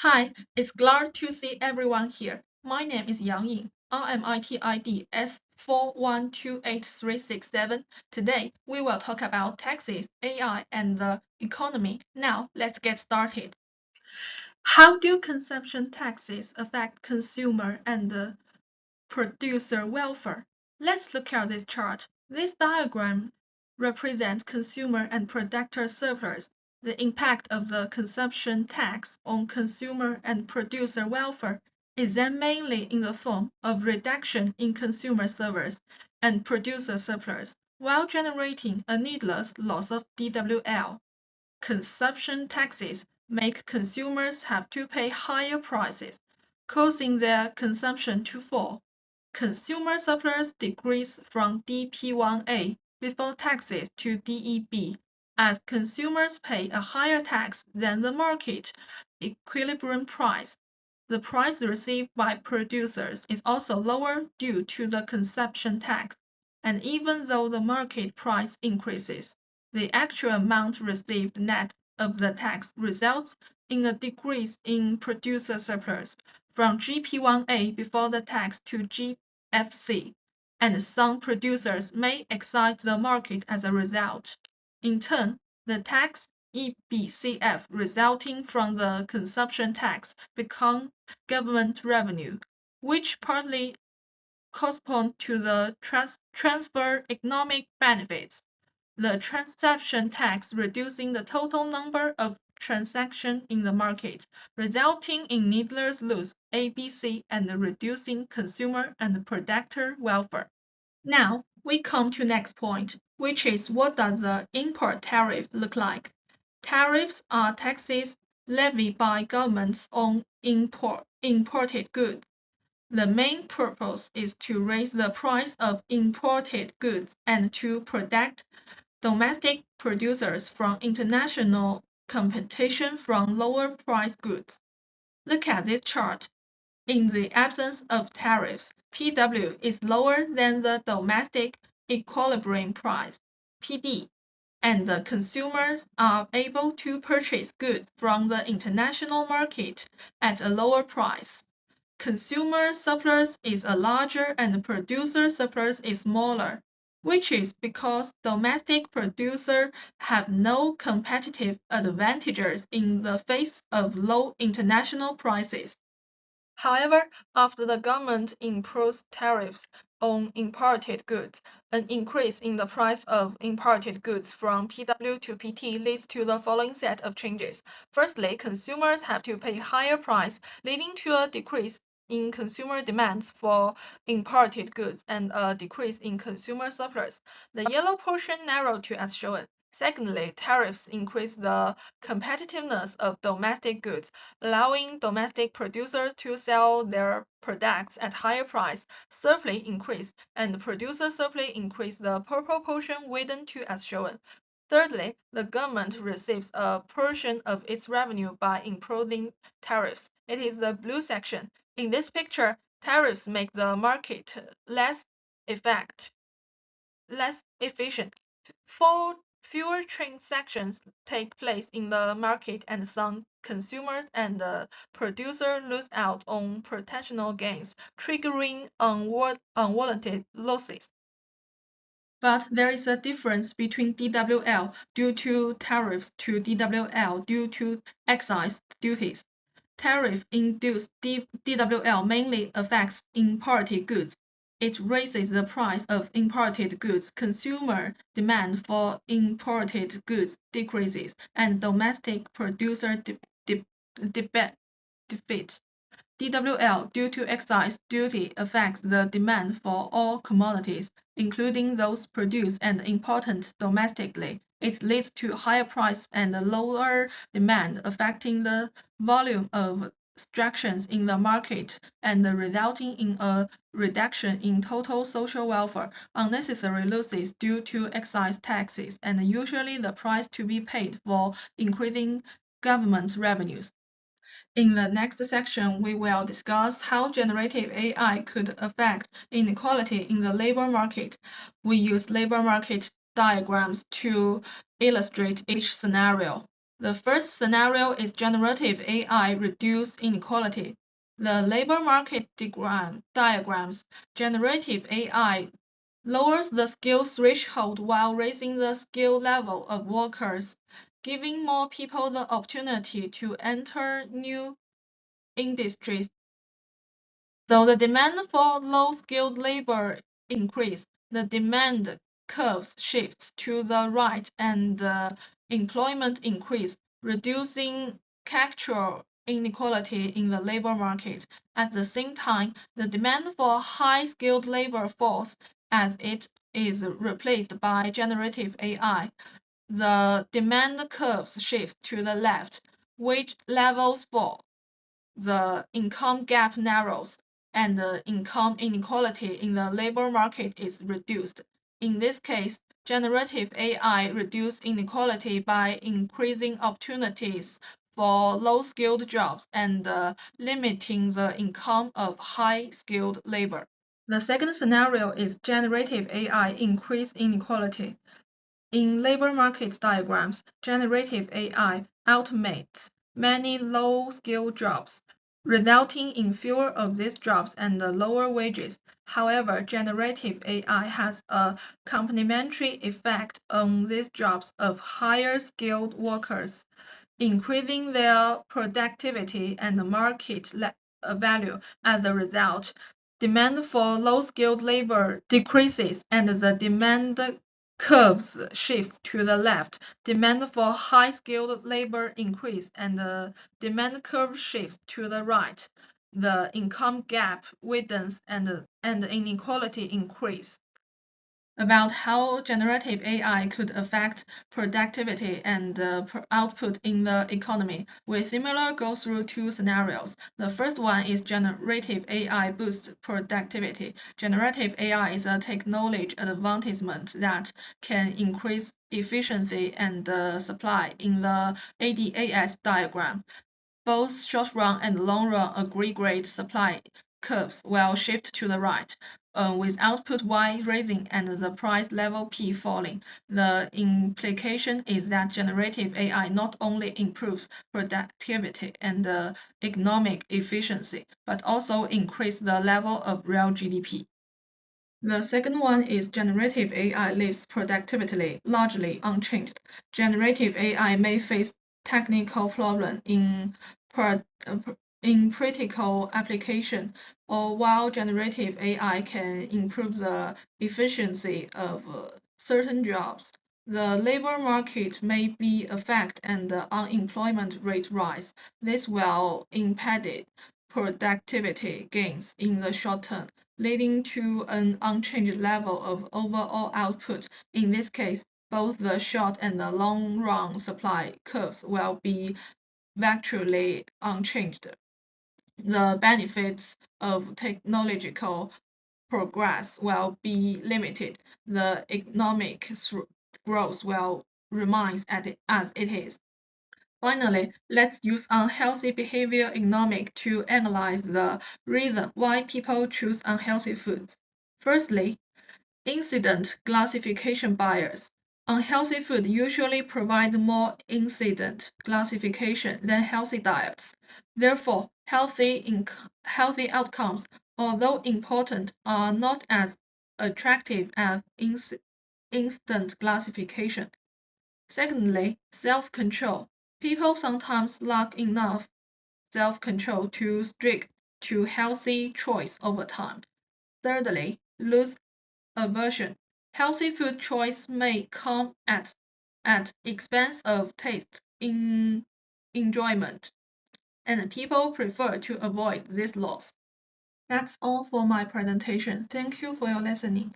Hi, it's glad to see everyone here. My name is Ying, RMIT ID S4128367. Today, we will talk about taxes, AI, and the economy. Now, let's get started. How do consumption taxes affect consumer and the producer welfare? Let's look at this chart. This diagram represents consumer and producer surplus. The impact of the consumption tax on consumer and producer welfare is then mainly in the form of reduction in consumer surplus and producer surplus, while generating a needless loss of DWL. Consumption taxes make consumers have to pay higher prices, causing their consumption to fall. Consumer surplus decrease from DP1A before taxes to DEB as consumers pay a higher tax than the market equilibrium price. The price received by producers is also lower due to the consumption tax, and even though the market price increases, the actual amount received net of the tax results in a decrease in producer surplus from GP1A before the tax to GFC, and some producers may exit the market as a result. In turn, the tax EBCF resulting from the consumption tax become government revenue, which partly correspond to the transfer economic benefits. The transaction tax reducing the total number of transactions in the market, resulting in needless lose ABC and reducing consumer and producer welfare. Now we come to next point, which is what does the import tariff look like? Tariffs are taxes levied by governments on imported goods. The main purpose is to raise the price of imported goods and to protect domestic producers from international competition from lower priced goods. Look at this chart. In the absence of tariffs, PW is lower than the domestic equilibrium price, PD, and the consumers are able to purchase goods from the international market at a lower price. Consumer surplus is a larger and producer surplus is smaller, which is because domestic producers have no competitive advantages in the face of low international prices. However, after the government imposed tariffs on imported goods, an increase in the price of imported goods from PW to PT leads to the following set of changes. Firstly, consumers have to pay higher price, leading to a decrease in consumer demands for imported goods and a decrease in consumer surplus. The yellow portion narrowed to as shown. Secondly, tariffs increase the competitiveness of domestic goods, allowing domestic producers to sell their products at higher price. Thirdly, increase and producer surplus increase the purple portion widened to as shown. Thirdly, the government receives a portion of its revenue by imposing tariffs. It is the blue section. In this picture, tariffs make the market less efficient. Fewer transactions take place in the market and some consumers and the producer lose out on potential gains, triggering unwarranted losses. But there is a difference between DWL due to tariffs to DWL due to excise duties. Tariff-induced DWL mainly affects imported goods. It raises the price of imported goods, consumer demand for imported goods decreases, and domestic producer defeat. DWL due to excise duty affects the demand for all commodities, including those produced and imported domestically. It leads to higher price and lower demand, affecting the volume of transactions in the market and resulting in a reduction in total social welfare, unnecessary losses due to excise taxes, and usually the price to be paid for increasing government revenues. In the next section, we will discuss how generative AI could affect inequality in the labor market. We use labor market diagrams to illustrate each scenario. The first scenario is generative AI reduce inequality. The labor market diagrams. Generative AI lowers the skill threshold while raising the skill level of workers, giving more people the opportunity to enter new industries. Though the demand for low-skilled labor increases, the demand curve shifts to the right and employment increase, reducing structural inequality in the labor market. At the same time, the demand for high-skilled labor falls as it is replaced by generative AI. The demand curves shift to the left, wage levels fall, the income gap narrows, and the income inequality in the labor market is reduced. In this case, generative AI reduces inequality by increasing opportunities for low-skilled jobs and limiting the income of high-skilled labor. The second scenario is generative AI increase inequality. In labor market diagrams, generative AI automates many low-skill jobs, resulting in fewer of these jobs and lower wages. However, generative AI has a complementary effect on these jobs of higher-skilled workers, increasing their productivity and market value. As a result, demand for low-skilled labor decreases and the demand curves shifts to the left. Demand for high-skilled labor increase and the demand curve shifts to the right. The income gap widens and inequality increase. About how generative AI could affect productivity and output in the economy. We similarly go through two scenarios. The first one is generative AI boosts productivity. Generative AI is a technology advancement that can increase efficiency and supply. In the ADAS diagram, both short-run and long-run aggregate supply curves will shift to the right, with output Y rising and the price level P falling. The implication is that generative AI not only improves productivity and economic efficiency, but also increases the level of real GDP. The second one is generative AI leaves productivity largely unchanged. Generative AI may face technical problems in practical application, or while generative AI can improve the efficiency of certain jobs, the labor market may be affected and the unemployment rate rise. This will impede productivity gains in the short term, leading to an unchanged level of overall output. In this case, both the short and the long-run supply curves will be virtually unchanged. The benefits of technological progress will be limited. The economic growth will remain as it is. Finally, let's use unhealthy behavior economics to analyze the reason why people choose unhealthy foods. Firstly, incident classification bias. Unhealthy food usually provide more incident classification than healthy diets. Therefore, healthy outcomes, although important, are not as attractive as instant classification. Secondly, self-control. People sometimes lack enough self-control to stick to healthy choice over time. Thirdly, loss aversion. Healthy food choice may come at expense of taste enjoyment, and people prefer to avoid this loss. That's all for my presentation. Thank you for your listening.